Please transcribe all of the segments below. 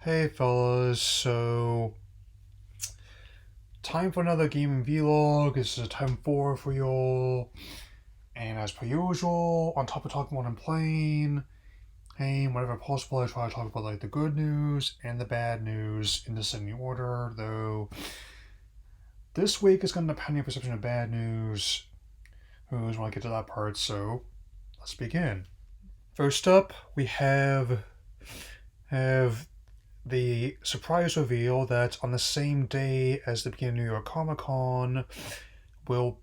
Hey fellas, so time for another gaming vlog. This is time 4 for y'all. And as per usual, on top of talking about what I'm playing, hey, whenever possible, I try to talk about like the good news and the bad news in descending order, though this week is going to depend on your perception of bad news. Who's when I get to that part, so let's begin. First up, we have the surprise reveal that on the same day as the beginning of New York Comic Con will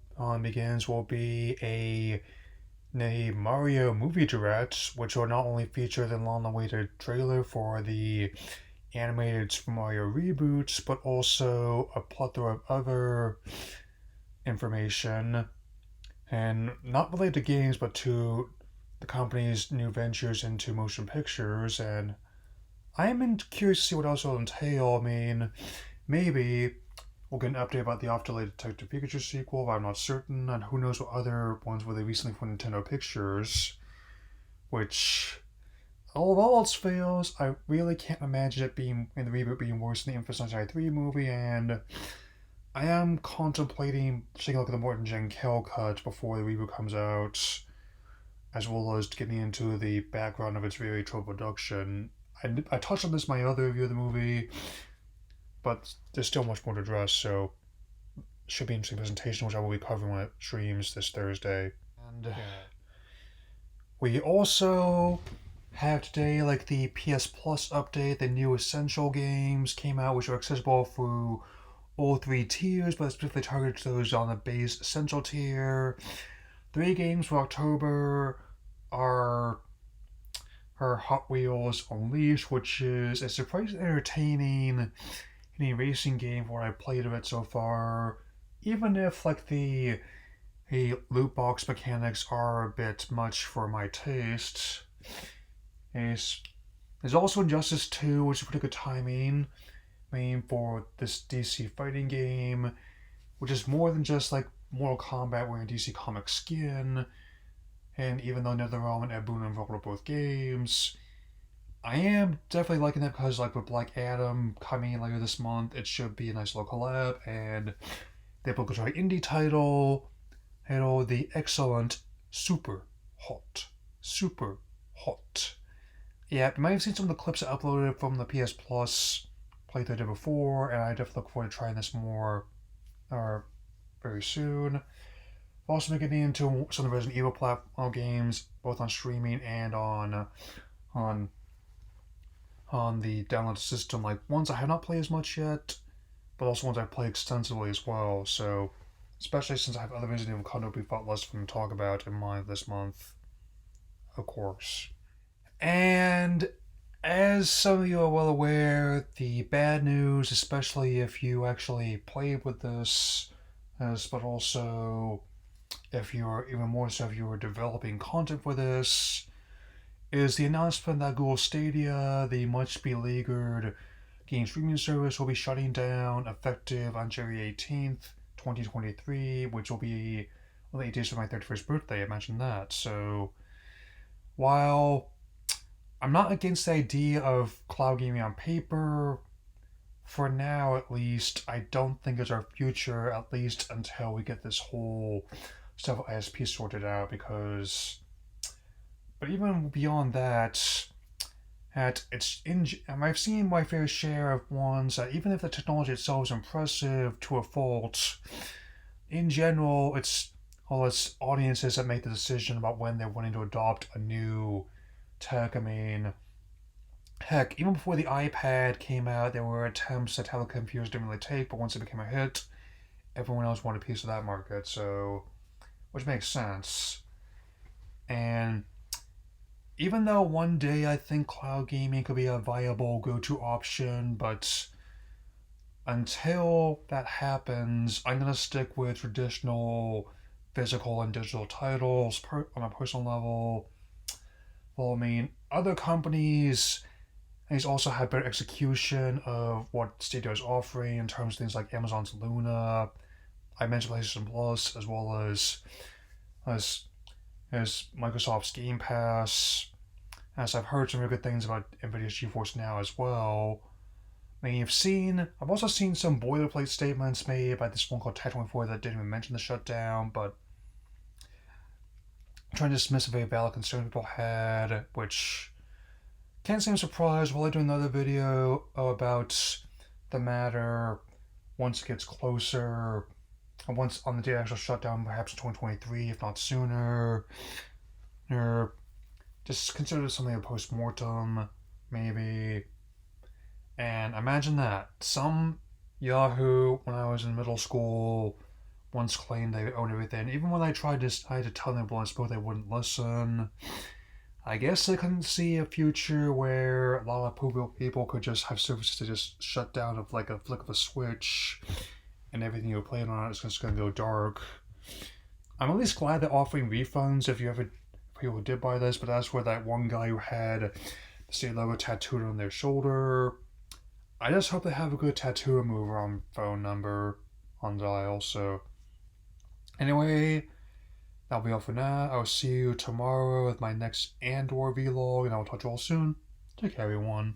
be a Mario movie direct, which will not only feature the long-awaited trailer for the animated Super Mario reboots, but also a plethora of other information, and not related to games, but to the company's new ventures into motion pictures. And I am curious to see what else it'll entail. I mean, maybe we'll get an update about the oft-delayed Detective Pikachu sequel, but I'm not certain, and who knows what other ones were they recently for Nintendo Pictures, which, all else fails, I really can't imagine it being, in the reboot, being worse than the Infamous 1993 movie, and I am contemplating taking a look at the Morton Jenkel cut before the reboot comes out, as well as getting into the background of its very troubled production. I touched on this in my other review of the movie, but there's still much more to address, so it should be an interesting presentation, which I will be covering when it streams this Thursday. And we also have today like the PS Plus update. The new Essential games came out, which are accessible through all three tiers, but specifically targeted to those on the base Essential tier. 3 games for October are Hot Wheels Unleashed, which is a surprisingly entertaining racing game for what I played of it so far. Even if like the loot box mechanics are a bit much for my taste. There's also Injustice 2, which is pretty good timing. I mean, for this DC fighting game, which is more than just like Mortal Kombat wearing DC Comics skin. And even though NetherRealm and Ed Boon are involved with both games, I am definitely liking that because, like, with Black Adam coming in later this month, it should be a nice little collab. And they both got an indie title, the excellent Super Hot. Super Hot. Yeah, you might have seen some of the clips I uploaded from the PS Plus playthrough I did before, and I definitely look forward to trying this more very soon. Also been getting into some of the Resident Evil platform games, both on streaming and on the download system. Like ones I have not played as much yet, but also ones I've played extensively as well. So, especially since I have other Resident Evil content we thought less from to talk about in mind this month, of course. And as some of you are well aware, the bad news, especially if you actually played with this, but also if you're even more so if you were developing content for this, is the announcement that Google Stadia, the much beleaguered game streaming service, will be shutting down effective on January 18th, 2023, which will be only 8 days of my 31st birthday. I mentioned that. So, while I'm not against the idea of cloud gaming on paper, for now at least, I don't think it's our future, at least until we get this whole stuff with ISP sorted out, because but even beyond that, I've seen my fair share of ones that even if the technology itself is impressive to a fault, in general, it's audiences that make the decision about when they're wanting to adopt a new tech. I mean, heck, even before the iPad came out, there were attempts that telecomputers didn't really take, but once it became a hit, everyone else wanted a piece of that market, so which makes sense. And even though one day I think cloud gaming could be a viable go-to option, but until that happens, I'm going to stick with traditional physical and digital titles on a personal level. Well, I mean, other companies also have better execution of what Stadia is offering in terms of things like Amazon's Luna. I mentioned PlayStation Plus, as well as Microsoft's Game Pass, as I've heard some really good things about NVIDIA's GeForce Now as well. I mean, I've also seen some boilerplate statements made by this one called Tech24 that didn't even mention the shutdown, but I'm trying to dismiss a very valid concern people had, which can't seem surprised. While I do another video about the matter once it gets closer, and once on the day of actual shutdown, perhaps in 2023, if not sooner, or just consider it something a post-mortem, maybe. And imagine that. Some Yahoo, when I was in middle school, once claimed they owned everything. Even when I tried to tell them what I spoke, they wouldn't listen. I guess they couldn't see a future where a lot of people could just have services to just shut down of like a flick of a switch, and everything you were playing on is just going to go dark. I'm at least glad they're offering refunds if people who did buy this, but as for that one guy who had the state logo tattooed on their shoulder, I just hope they have a good tattoo remover on phone number on dial. So anyway, that'll be all for now. I'll see you tomorrow with my next Andor vlog, and I'll talk to you all soon. Take care, everyone.